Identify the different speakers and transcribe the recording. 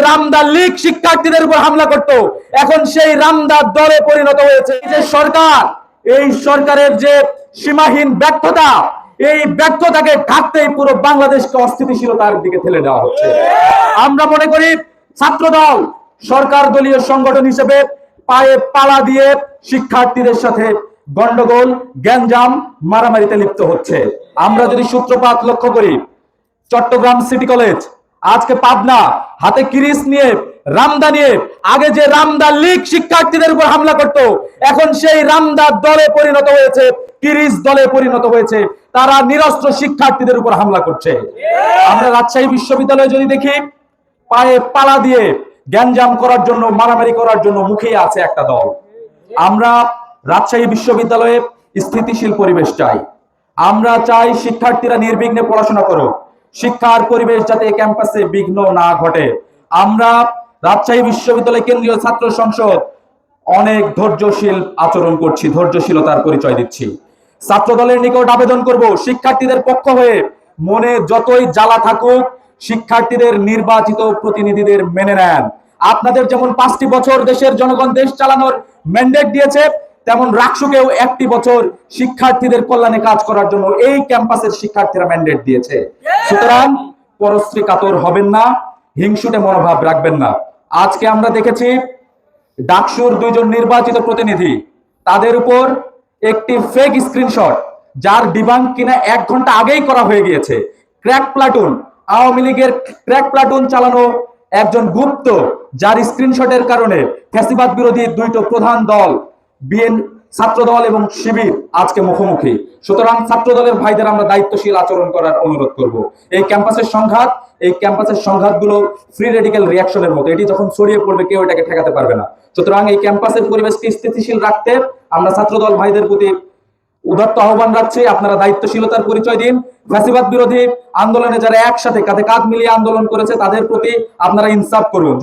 Speaker 1: রামদা লীগ শিক্ষার্থীদের উপর হামলা করত, এখন সেই রামদা দলে পরিণত হয়েছে। যে সরকার, এই সরকারের যে সীমাহীন ব্যর্থতা, এই ব্যর্থতাকে ঢাকতেই পুরো বাংলাদেশকে অস্থিতিশীলতার দিকে ঠেলে দেওয়া হচ্ছে। আমরা মনে করি ছাত্রদল সরকার দলীয় সংগঠন হিসেবে পায়ে পালা দিয়ে শিক্ষার্থীদের সাথে গন্ডগোল, গ্যাঞ্জাম, মারামারিতে লিপ্ত হচ্ছে। আমরা যদি সূত্রপাত লক্ষ্য করি, চট্টগ্রাম সিটি কলেজ, আজকে পাবনা, হাতে কিরিচ নিয়ে, রামদা নিয়ে, আগে যে রামদা লীগ শিক্ষার্থীদের উপর হামলা করত, এখন সেই রামদা দলে পরিণত হয়েছে, কিরিচ দলে পরিণত হয়েছে। তারা নিরস্ত্র শিক্ষার্থীদের উপর হামলা করছে। আমরা রাজশাহী বিশ্ববিদ্যালয়ে যদি দেখি, পায়ে পালা দিয়ে গ্যাঞ্জাম করার জন্য, মারামারি করার জন্য মুখিয়ে আছে একটা দল। আমরা রাজশাহী বিশ্ববিদ্যালয়ে স্থিতিশীল পরিবেশ চাই। আমরা চাই শিক্ষার্থীরা নির্বিঘ্নে পড়াশোনা করুক, শিক্ষার পরিবেশ যাতে ক্যাম্পাসে বিঘ্ন না ঘটে। আমরা রাজশাহী বিশ্ববিদ্যালয় কেন্দ্রীয় ছাত্র সংসদ অনেক ধৈর্যশীল আচরণ করছি, ধৈর্যশীলতার পরিচয় দিচ্ছি। ছাত্র দলের নিকট আবেদন করব, শিক্ষার্থীদের পক্ষ হয়ে মনে যতই জ্বালা থাকুক, শিক্ষার্থীদের নির্বাচিত প্রতিনিধিদের মেনে নেন। আপনাদের যেমন 5টি বছর দেশের জনগণ দেশ চালানোর ম্যান্ডেট দিয়েছে, তেমন রাকসুকেও 1টি বছর শিক্ষার্থীদের কল্যাণে কাজ করার জন্য এই ক্যাম্পাসের শিক্ষার্থীরা ম্যান্ডেট দিয়েছে। সুতরাং পরশ্রী কাতর হবেন না, হিংসুটে মনোভাব রাখবেন না। আজকে আমরা দেখেছি ডাকসুর 2 জন নির্বাচিত প্রতিনিধি, তাদের উপর একটি ফেক স্ক্রিনশট, যার ডিবাঙ্ক কিনা 1 ঘন্টা আগেই করা হয়ে গিয়েছে। ক্র্যাক প্লাটুন, আওয়ামী লীগের ক্র্যাক প্লাটুন চালানো একজন গুপ্ত, যার স্ক্রিনশটের কারণে ফ্যাসিবাদ বিরোধী 2টো প্রধান দল, ছাত্র দল এবং শিবির, আজকে মুখোমুখি। সুতরাং ছাত্র দলের ভাইদের আমরা দায়িত্বশীল আচরণ করার অনুরোধ করব। এই ক্যাম্পাসের সংঘাতগুলো ফ্রি রেডিক্যাল রিয়াকশনের মতো, এটি যখন ছড়িয়ে পড়বে কেউ এটাকে ঠেকাতে পারবে না। সুতরাং এই ক্যাম্পাসের পরিবেশকে স্থিতিশীল রাখতে আমরা ছাত্র দল ভাইদের প্রতি উদাত্ত আহ্বান রাখছি, আপনারা দায়িত্বশীলতার পরিচয় দিন। ফ্যাসিবাদ বিরোধী আন্দোলনে যারা একসাথে কাঁধে কাঁধ মিলিয়ে আন্দোলন করেছে, তাদের প্রতি আপনারা ইনসাফ করুন।